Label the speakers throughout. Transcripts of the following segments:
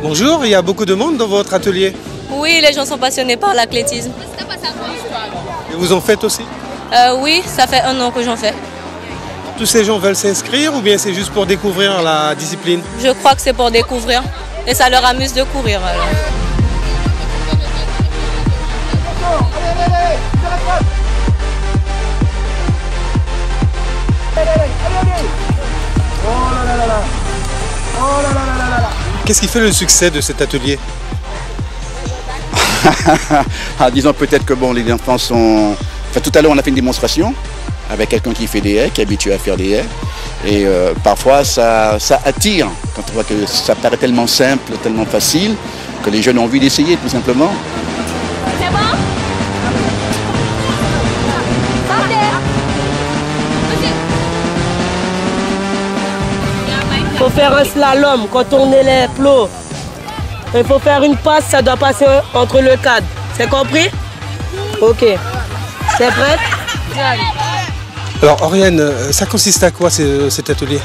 Speaker 1: Bonjour, il y a beaucoup de monde dans votre atelier?
Speaker 2: Oui, les gens sont passionnés par l'athlétisme.
Speaker 1: Et vous en faites aussi?
Speaker 2: Oui, ça fait 1 an que j'en fais.
Speaker 1: Tous ces gens veulent s'inscrire ou bien c'est juste pour découvrir la discipline?
Speaker 2: Je crois que c'est pour découvrir et ça leur amuse de courir. Alors.
Speaker 1: Qu'est-ce qui fait le succès de cet atelier?
Speaker 3: Disons peut-être que bon, les enfants sont... Enfin, tout à l'heure on a fait une démonstration avec quelqu'un qui fait des haies, qui est habitué à faire des haies. Et parfois ça attire, quand on voit que ça paraît tellement simple, tellement facile, que les jeunes ont envie d'essayer tout simplement.
Speaker 2: C'est bon?
Speaker 4: Il faut faire un slalom quand on est les plots. Il faut faire une passe, ça doit passer entre le cadre. C'est compris? Ok. C'est prêt?
Speaker 1: Alors Oriane, ça consiste à quoi cet atelier?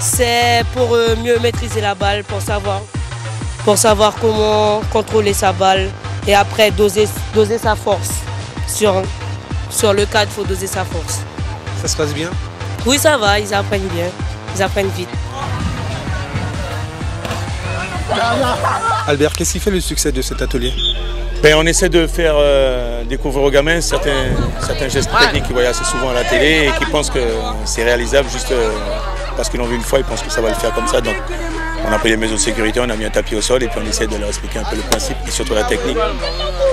Speaker 4: C'est pour mieux maîtriser la balle, pour savoir comment contrôler sa balle et après doser sa force. Sur le cadre, il faut doser sa force.
Speaker 1: Ça se passe bien?
Speaker 4: Oui, ça va, ils apprennent bien, ils apprennent vite.
Speaker 1: Albert, qu'est-ce qui fait le succès de cet atelier?
Speaker 5: On essaie de faire découvrir aux gamins certains gestes techniques qu'ils voient assez souvent à la télé et qui pensent que c'est réalisable juste parce qu'ils l'ont vu une fois, ils pensent que ça va le faire comme ça. Donc on a pris les mesures de sécurité, on a mis un tapis au sol et puis on essaie de leur expliquer un peu le principe et surtout la technique.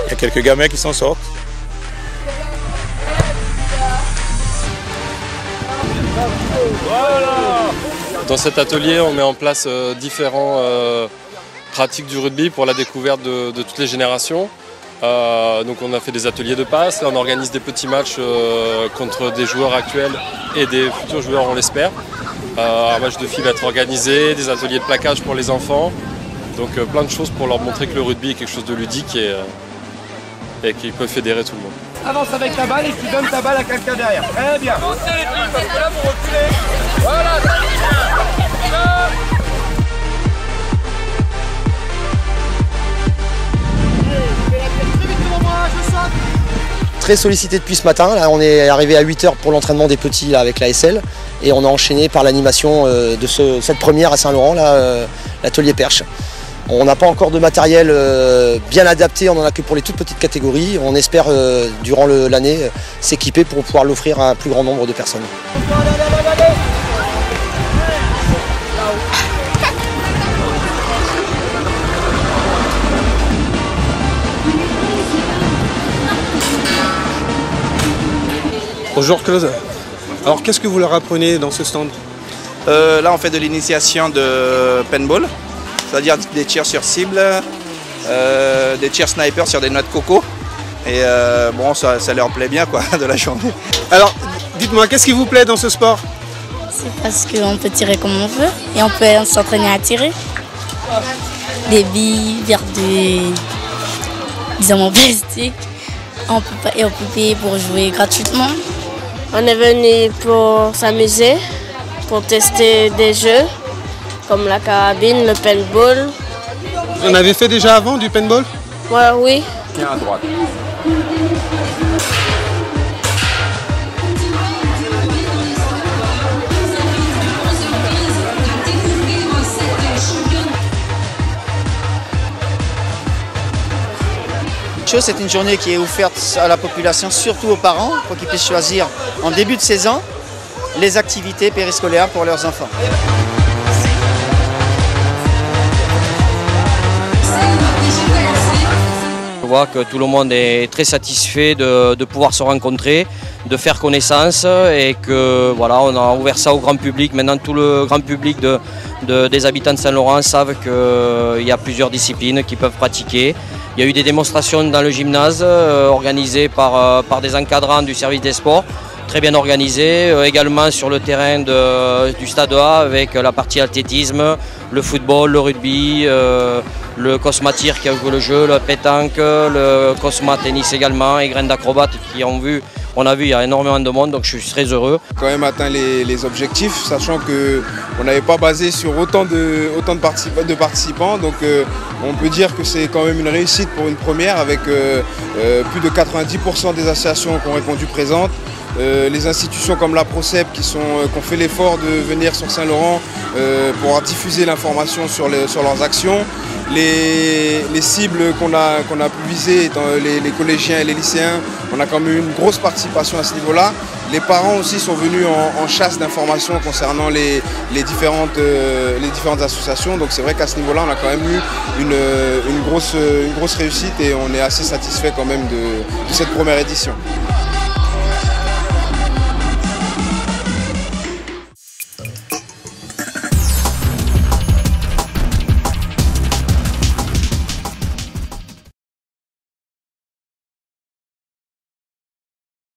Speaker 5: Il y a quelques gamins qui s'en sortent.
Speaker 6: Dans cet atelier, on met en place différentes pratiques du rugby pour la découverte de toutes les générations. Donc on a fait des ateliers de passe, là on organise des petits matchs contre des joueurs actuels et des futurs joueurs, on l'espère. Un match de filles va être organisé, des ateliers de plaquage pour les enfants. Donc plein de choses pour leur montrer que le rugby est quelque chose de ludique et qui peut fédérer tout le monde.
Speaker 7: Avance avec ta balle et tu donnes ta balle à quelqu'un derrière. Très bien. Avancez les filles parce que là vous reculez. Voilà,
Speaker 8: Très sollicité depuis ce matin. Là, on est arrivé à 8 h pour l'entraînement des petits là, avec l'ASL et on a enchaîné par l'animation de cette première à Saint-Laurent, l'atelier perche. On n'a pas encore de matériel bien adapté, on n'en a que pour les toutes petites catégories. On espère durant l'année s'équiper pour pouvoir l'offrir à un plus grand nombre de personnes.
Speaker 1: Bonjour Claude. Alors qu'est-ce que vous leur apprenez dans ce stand?
Speaker 9: Là on fait de l'initiation de paintball, c'est-à-dire des tirs sur cible, des tirs sniper sur des noix de coco. Et bon, ça leur plaît bien quoi, de la journée.
Speaker 1: Alors dites-moi, qu'est-ce qui vous plaît dans ce sport?
Speaker 10: C'est parce qu'on peut tirer comme on veut et on peut s'entraîner à tirer. Des billes, vers des diamants plastiques. On peut payer pour jouer gratuitement.
Speaker 11: On est venu pour s'amuser, pour tester des jeux comme la carabine, le paintball.
Speaker 1: Vous en avez fait déjà avant du paintball?
Speaker 11: Ouais, oui.
Speaker 9: Tiens à droite.
Speaker 12: C'est une journée qui est offerte à la population, surtout aux parents, pour qu'ils puissent choisir en début de saison les activités périscolaires pour leurs enfants.
Speaker 13: Je vois que tout le monde est très satisfait de pouvoir se rencontrer, de faire connaissance et que voilà, on a ouvert ça au grand public. Maintenant tout le grand public des habitants de Saint-Laurent savent qu'il y a plusieurs disciplines qu'ils peuvent pratiquer. Il y a eu des démonstrations dans le gymnase organisées par des encadrants du service des sports, très bien organisées, également sur le terrain du Stade A avec la partie athlétisme, le football, le rugby, le Cosma Tir qui a joué le jeu, le pétanque, le Cosma Tennis également et Graines d'Acrobates qui ont vu. On a vu, il y a énormément de monde, donc je suis très heureux.
Speaker 14: Quand même atteint les objectifs, sachant qu'on n'avait pas basé sur autant de participants. Donc on peut dire que c'est quand même une réussite pour une première avec plus de 90% des associations qui ont répondu présentes. Les institutions comme la Procep qui ont fait l'effort de venir sur Saint-Laurent pour diffuser l'information sur leurs actions. Les cibles qu'on a pu viser étant les collégiens et les lycéens, on a quand même eu une grosse participation à ce niveau-là. Les parents aussi sont venus en chasse d'informations concernant les différentes associations. Donc c'est vrai qu'à ce niveau-là, on a quand même eu une grosse réussite et on est assez satisfait quand même de cette première édition.